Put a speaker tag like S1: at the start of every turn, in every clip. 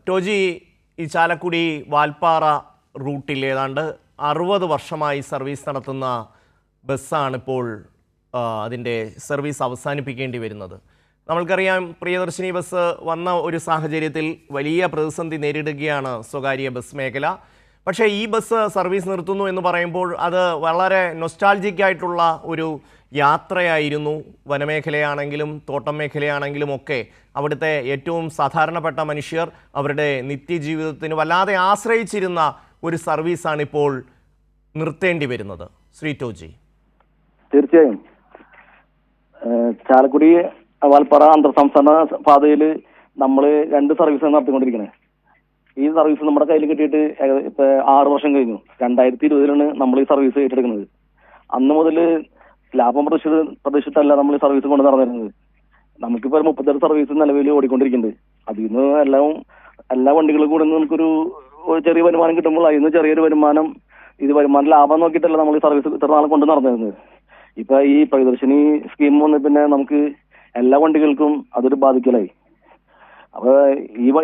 S1: ടോജി, ഈ ചാലക്കുടി വാൽപ്പാറ റൂട്ടിൽ ഏതാണ്ട് 60 വർഷമായി സർവീസ് നടത്തുന്ന ബസ്സാണിപ്പോൾ അതിൻ്റെ സർവീസ് അവസാനിപ്പിക്കേണ്ടി വരുന്നത്. നമ്മൾക്കറിയാം, പ്രിയദർശിനി ബസ് വന്ന ഒരു സാഹചര്യത്തിൽ വലിയ പ്രതിസന്ധി നേരിടുകയാണ് സ്വകാര്യ ബസ് മേഖല. പക്ഷേ ഈ ബസ് സർവീസ് നിർത്തുന്നു എന്ന് പറയുമ്പോൾ അത് വളരെ നൊസ്റ്റാൾജിക് ആയിട്ടുള്ള ഒരു യാത്രയായിരുന്നു. വനമേഖലയാണെങ്കിലും തോട്ടം മേഖലയാണെങ്കിലും ഒക്കെ അവിടുത്തെ ഏറ്റവും സാധാരണപ്പെട്ട മനുഷ്യർ അവരുടെ നിത്യജീവിതത്തിന് വല്ലാതെ ആശ്രയിച്ചിരുന്ന ഒരു സർവീസാണിപ്പോൾ നിർത്തേണ്ടി വരുന്നത്. ശ്രീ ടോജി.
S2: തീർച്ചയായും ചാലക്കുടി വാൽപ്പാറ അന്തർ സംസ്ഥാന പാതയിൽ നമ്മൾ 2 സർവീസാണ് നടത്തിക്കൊണ്ടിരിക്കുന്നത്. ഈ സർവീസ് നമ്മുടെ കയ്യിൽ കിട്ടിയിട്ട് ഇപ്പൊ 6 വർഷം കഴിഞ്ഞു. 2020 നമ്മൾ ഈ സർവീസ് ഏറ്റെടുക്കുന്നത്. അന്ന് മുതൽ ലാഭം പ്രതീക്ഷിച്ചല്ല നമ്മൾ ഈ സർവീസ് കൊണ്ട് നടന്നിരുന്നത്. നമുക്കിപ്പോ 36 സർവീസ് നിലവിൽ ഓടിക്കൊണ്ടിരിക്കുന്നുണ്ട്. അതിൽ നിന്ന് എല്ലാ വണ്ടികളും കൂടെ നമുക്കൊരു ചെറിയ വരുമാനം കിട്ടുമ്പോൾ അതിൽ നിന്ന് ചെറിയൊരു വരുമാനം, ഇത് വരുമാനം ലാഭം നോക്കിയിട്ടല്ല നമ്മൾ ഈ സർവീസ് ഇത്ര നാളെ കൊണ്ട് നടന്നിരുന്നത്. ഇപ്പൊ ഈ പ്രിയദർശിനി സ്കീം വന്ന് പിന്നെ നമുക്ക് എല്ലാ വണ്ടികൾക്കും അതൊരു ബാധിക്കലായി. അപ്പൊ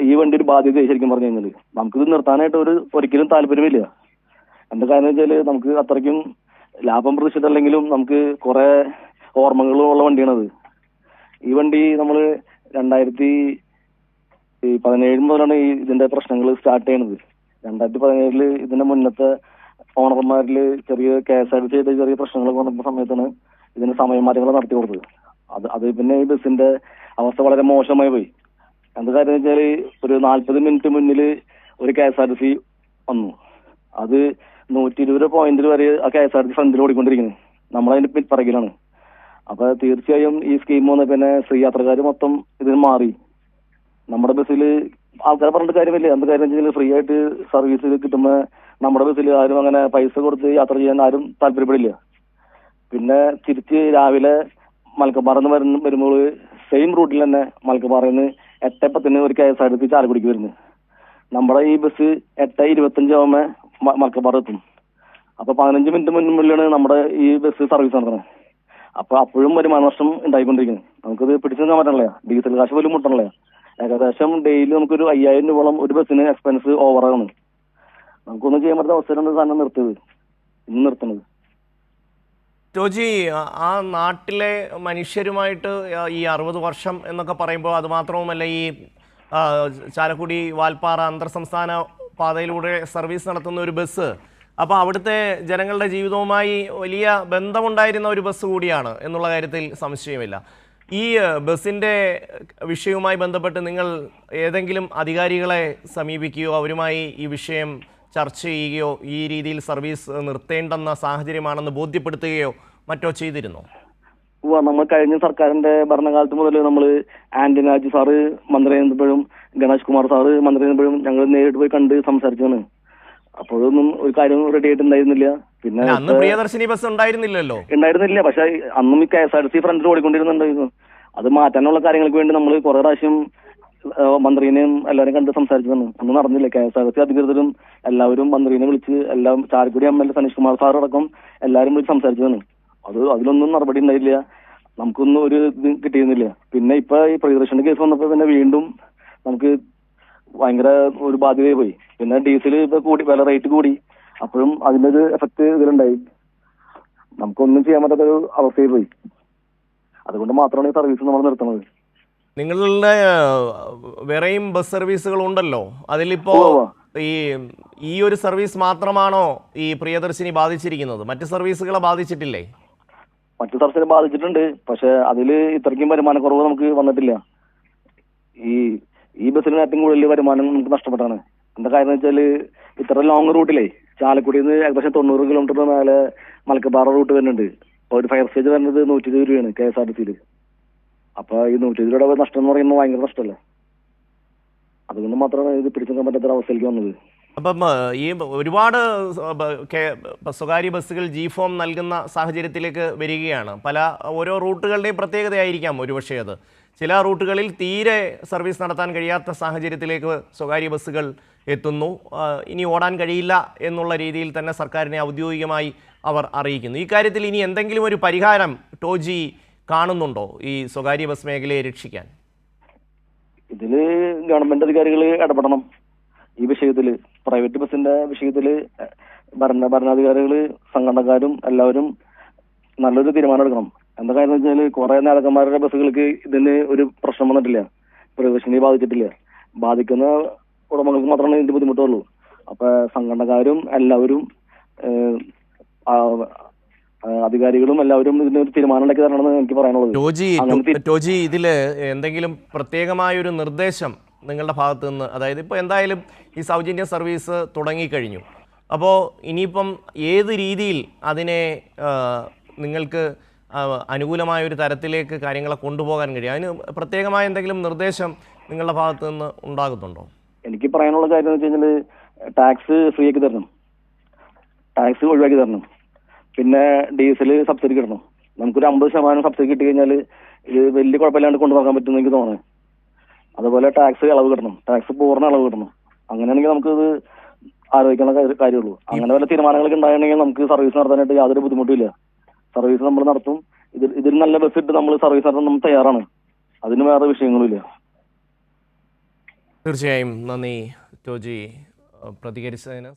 S2: ഈ വണ്ടി ഒരു ബാധ്യത ശരിക്കും പറഞ്ഞു കഴിഞ്ഞാൽ നമുക്കിത് നിർത്താനായിട്ട് ഒരിക്കലും താല്പര്യമില്ല. എന്താ കാരണം വെച്ചാല് നമുക്ക് അത്രയ്ക്കും ലാഭം പ്രതീക്ഷിച്ചിട്ടല്ലെങ്കിലും നമുക്ക് കുറെ ഓർമ്മകളുള്ള വണ്ടിയാണത്. ഈ വണ്ടി നമ്മൾ 2017 മുതലാണ് ഇതിന്റെ പ്രശ്നങ്ങൾ സ്റ്റാർട്ട് ചെയ്യണത്. 2017 ഇതിന്റെ മുന്നത്തെ ഓണർമാരിൽ ചെറിയ KSRTC ചെറിയ പ്രശ്നങ്ങൾ വന്ന സമയത്താണ് ഇതിന് സമയമാറ്റങ്ങൾ നടത്തി കൊടുത്തത്. അത് പിന്നെ ഈ ബസ്സിന്റെ അവസ്ഥ വളരെ മോശമായി പോയി. എന്താ കാര്യം വെച്ചാൽ ഒരു 40 മിനിറ്റ് മുന്നിൽ ഒരു KSRTC വന്നു. അത് 120 പോയിന്റിൽ വരെ ആ KSRTC ഫ്രണ്ടിൽ ഓടിക്കൊണ്ടിരിക്കുന്നത്. നമ്മളതിന്റെ പിറകിലാണ്. അപ്പൊ തീർച്ചയായും ഈ സ്കീം വന്ന പിന്നെ സ്ത്രീ യാത്രക്കാർ മൊത്തം ഇതിന് മാറി. നമ്മുടെ ബസ്സിൽ ആൾക്കാരെ പറഞ്ഞിട്ട് കാര്യമില്ല. എന്താ കാര്യം വെച്ചാൽ ഫ്രീ ആയിട്ട് സർവീസ് കിട്ടുമ്പോൾ നമ്മുടെ ബസ്സിൽ ആരും അങ്ങനെ പൈസ കൊടുത്ത് യാത്ര ചെയ്യാൻ ആരും താല്പര്യപ്പെടില്ല. പിന്നെ തിരിച്ച് രാവിലെ മലക്കപ്പാറ വരുമ്പോൾ സെയിം റൂട്ടിൽ തന്നെ മലക്കപ്പാറയിൽ നിന്ന് 8:10 ഒരു KSRTC ചാലക്കുടിക്ക് വരുന്നു. നമ്മുടെ ഈ ബസ് 8:25 ആവുമ്പോൾ മലക്കപ്പാറ എത്തും. അപ്പൊ 15 മിനിറ്റ് മുന്നിലാണ് നമ്മുടെ ഈ ബസ് സർവീസ് നടത്തുന്നത്. അപ്പൊ അപ്പോഴും വരുമാന നഷ്ടം ഉണ്ടായിക്കൊണ്ടിരിക്കുന്നത്. നമുക്കത് പിടിച്ചു നിൽക്കാൻ പറ്റണില്ല. ഡീസൽ കാശ് പോലും മുട്ടണില്ല. ഏകദേശം ഡെയിലി നമുക്കൊരു 5000 രൂപയോളം ഒരു ബസ്സിന് എക്സ്പെൻസ് ഓവറാണ്. നമുക്കൊന്നും ചെയ്യാൻ പറ്റുന്ന അവസരമാണ് സാധനം ഇന്ന് നിർത്തുന്നത്.
S1: ടോജി, ആ നാട്ടിലെ മനുഷ്യരുമായിട്ട് ഈ 60 വർഷം എന്നൊക്കെ പറയുമ്പോൾ അത് മാത്രവുമല്ല, ഈ ചാലക്കുടി വാൽപ്പാറ അന്തർ സംസ്ഥാന പാതയിലൂടെ സർവീസ് നടത്തുന്ന ഒരു ബസ്, അപ്പോൾ അവിടുത്തെ ജനങ്ങളുടെ ജീവിതവുമായി വലിയ ബന്ധമുണ്ടായിരുന്ന ഒരു ബസ് കൂടിയാണ് എന്നുള്ള കാര്യത്തിൽ സംശയമില്ല. ഈ ബസ്സിൻ്റെ വിഷയവുമായി ബന്ധപ്പെട്ട് നിങ്ങൾ ഏതെങ്കിലും അധികാരികളെ സമീപിക്കുകയോ അവരുമായി ഈ വിഷയം ചർച്ച ചെയ്യുകയോ ഈ രീതിയിൽ സർവീസ് നിർത്തേണ്ടെന്ന സാഹചര്യമാണെന്ന് ബോധ്യപ്പെടുത്തുകയോ മറ്റോ ചെയ്തിരുന്നോ?
S2: നമ്മൾ കഴിഞ്ഞ സർക്കാരിന്റെ ഭരണകാലത്ത് മുതൽ നമ്മൾ ആന്റണി രാജു സാറ് മന്ത്രി ആയിരുന്നപ്പോഴും ഗണേഷ് കുമാർ സാറ് മന്ത്രി ആയിരുന്നപ്പോഴും ഞങ്ങൾ നേരിട്ട് പോയി കണ്ട് സംസാരിച്ചാണ്. അപ്പോഴൊന്നും ഒരു കാര്യം റെഡി ആയിട്ടുണ്ടായിരുന്നില്ല. പിന്നെ
S1: അന്ന് പ്രിയദർശിനി ബസ് ഉണ്ടായിരുന്നില്ല. പക്ഷെ
S2: അന്നും ഈ KSRTC ഫ്രണ്ടിൽ ഓടിക്കൊണ്ടിരുന്നുണ്ടായിരുന്നു. അത് മാറ്റാനുള്ള കാര്യങ്ങൾക്ക് വേണ്ടി നമ്മൾ കുറെ പ്രാവശ്യം മന്ത്രിനെയും എല്ലാവരും കണ്ട് സംസാരിച്ചതാണ്. ഒന്നും നടന്നില്ല. KSRTC അധികൃതരും എല്ലാവരും മന്ത്രിനെ വിളിച്ച് എല്ലാം ചാലക്കുടി MLA സനീഷ് കുമാർ സാർ അടക്കം എല്ലാവരും വിളിച്ച് സംസാരിച്ചതാണ്. അതിലൊന്നും നടപടി ഉണ്ടായില്ല. നമുക്കൊന്നും ഒരു ഇത് കിട്ടിയിരുന്നില്ല. പിന്നെ ഇപ്പൊ ഈ പ്രിയദർശിനി കേസ് വന്നപ്പോ പിന്നെ വീണ്ടും നമുക്ക് ഭയങ്കര ഒരു ബാധ്യതയായി പോയി. പിന്നെ ഡീസൽ ഇപ്പൊ കൂടി, വില റേറ്റ് കൂടി. അപ്പോഴും അതിന്റെ ഒരു എഫക്ട് ഇതിലുണ്ടായി. നമുക്കൊന്നും ചെയ്യാൻ പറ്റാത്തൊരു അവസ്ഥയിൽ പോയി. അതുകൊണ്ട് മാത്രമാണ് ഈ സർവീസ് നമ്മൾ നിർത്തുന്നത്.
S1: നിങ്ങളുടെ വേറെയും ബസ് സർവീസുകൾ ഉണ്ടല്ലോ, അതിലിപ്പോ ഈ ഒരു സർവീസ് മാത്രമാണോ ഈ പ്രിയദർശിനി ബാധിച്ചിരിക്കുന്നത്? മറ്റ് സർവീസുകളെ ബാധിച്ചിട്ടില്ലേ?
S2: മറ്റു സർവീസിനെ ബാധിച്ചിട്ടുണ്ട്. പക്ഷെ അതിൽ ഇത്രയ്ക്കും വരുമാനക്കുറവ് നമുക്ക് വന്നിട്ടില്ല. ഈ ബസ്സിന് ഏറ്റവും കൂടുതൽ വരുമാനം നമുക്ക് നഷ്ടപ്പെട്ടാണ്. എന്താ കാര്യം വെച്ചാൽ ഇത്ര ലോങ് റൂട്ടിലേ ചാലക്കുടിയിൽ നിന്ന് ഏകദേശം 90 കിലോമീറ്റർ മേലെ മലക്കപ്പാറ റൂട്ട് വരുന്നുണ്ട്. ഒരു ഫയർ സ്റ്റേജ് വരുന്നത് 120 രൂപയാണ് KSRTCയിൽ. അപ്പൊ ഈ 120 രൂപയുടെ നഷ്ടം എന്ന് പറയുമ്പോൾ ഭയങ്കര നഷ്ടമല്ലേ. അതുകൊണ്ട് മാത്രമാണ് ഇത് പിടിച്ചെടുക്കാൻ പറ്റാത്ത അവസ്ഥയിലേക്ക് വന്നത്.
S1: അപ്പം ഈ ഒരുപാട് സ്വകാര്യ ബസ്സുകൾ G-ഫോം നൽകുന്ന സാഹചര്യത്തിലേക്ക് വരികയാണ്. ഓരോ റൂട്ടുകളുടെയും പ്രത്യേകതയായിരിക്കാം ഒരുപക്ഷെ അത്. ചില റൂട്ടുകളിൽ തീരെ സർവീസ് നടത്താൻ കഴിയാത്ത സാഹചര്യത്തിലേക്ക് സ്വകാര്യ ബസ്സുകൾ എത്തുന്നു. ഇനി ഓടാൻ കഴിയില്ല എന്നുള്ള രീതിയിൽ തന്നെ സർക്കാരിനെ ഔദ്യോഗികമായി അവർ അറിയിക്കുന്നു. ഈ കാര്യത്തിൽ ഇനി എന്തെങ്കിലും ഒരു പരിഹാരം ടോജി കാണുന്നുണ്ടോ ഈ സ്വകാര്യ ബസ് മേഖലയെ രക്ഷിക്കാൻ?
S2: ഇതില് ഗവൺമെന്റ് അധികാരികൾ ഇടപെടണം ഈ വിഷയത്തില്. പ്രൈവറ്റ് ബസിന്റെ വിഷയത്തില് ഭരണാധികാരികൾ, സംഘടനക്കാരും എല്ലാവരും നല്ലൊരു തീരുമാനം എടുക്കണം. എന്താ കാര്യം എന്ന് വെച്ചാൽ കുറെ നേതാക്കന്മാരുടെ ബസ്സുകൾക്ക് ഇതിന് ഒരു പ്രശ്നം വന്നിട്ടില്ല, പ്രിയദർശിനി ബാധിച്ചിട്ടില്ല. ബാധിക്കുന്ന ഉടമകൾക്ക് മാത്രമാണ് ഇതിന്റെ ബുദ്ധിമുട്ടുള്ളൂ. അപ്പൊ സംഘടനക്കാരും എല്ലാവരും അധികാരികളും എല്ലാവരും ഇതിനൊരു തീരുമാനം ഉണ്ടാക്കി തരണമെന്ന് എനിക്ക് പറയാനുള്ളത്.
S1: ടോജി, ഇതില് എന്തെങ്കിലും പ്രത്യേകമായൊരു നിർദ്ദേശം നിങ്ങളുടെ ഭാഗത്ത് നിന്ന്, അതായത് ഇപ്പോൾ എന്തായാലും ഈ സൗജന്യ സർവീസ് തുടങ്ങിക്കഴിഞ്ഞു, അപ്പോൾ ഇനിയിപ്പം ഏത് രീതിയിൽ അതിനെ നിങ്ങൾക്ക് അനുകൂലമായ ഒരു തരത്തിലേക്ക് കാര്യങ്ങളെ കൊണ്ടുപോകാൻ കഴിയും? അതിന് പ്രത്യേകമായ എന്തെങ്കിലും നിർദ്ദേശം നിങ്ങളുടെ ഭാഗത്ത് നിന്ന് ഉണ്ടാകുന്നുണ്ടോ?
S2: എനിക്ക് പറയാനുള്ള കാര്യം എന്ന് വെച്ച് കഴിഞ്ഞാൽ ടാക്സ് ഫ്രീ ആക്കി തരണം, ടാക്സ് ഒഴിവാക്കി തരണം. പിന്നെ ഡീസൽ സബ്സിഡി കിട്ടണം. നമുക്കൊരു 50% സബ്സിഡി കിട്ടി കഴിഞ്ഞാൽ ഇത് വലിയ കുഴപ്പമില്ലാണ്ട് കൊണ്ടുപോകാൻ പറ്റുമെന്ന് എനിക്ക് തോന്നുന്നത്. അതുപോലെ ടാക്സ് ഇളവ് കിട്ടണം, ടാക്സ് പൂർണ്ണ ഇളവ് കിട്ടണം. അങ്ങനെയാണെങ്കിൽ നമുക്കിത് ആലോചിക്കാനുള്ള കാര്യമുള്ളൂ. അങ്ങനെ വല്ല തീരുമാനങ്ങളൊക്കെ ഉണ്ടായിട്ടുണ്ടെങ്കിൽ നമുക്ക് സർവീസ് നടത്താനായിട്ട് യാതൊരു ബുദ്ധിമുട്ടില്ല. സർവീസ് നമ്മൾ നടത്തും. ഇതിൽ നല്ല ബസ് ഇട്ട് നമ്മൾ സർവീസ് നടത്താൻ നമ്മൾ തയ്യാറാണ്. അതിന് വേറെ വിഷയങ്ങളുമില്ല.
S1: തീർച്ചയായും നന്ദി ടോജി പ്രതികരിച്ചതിന്.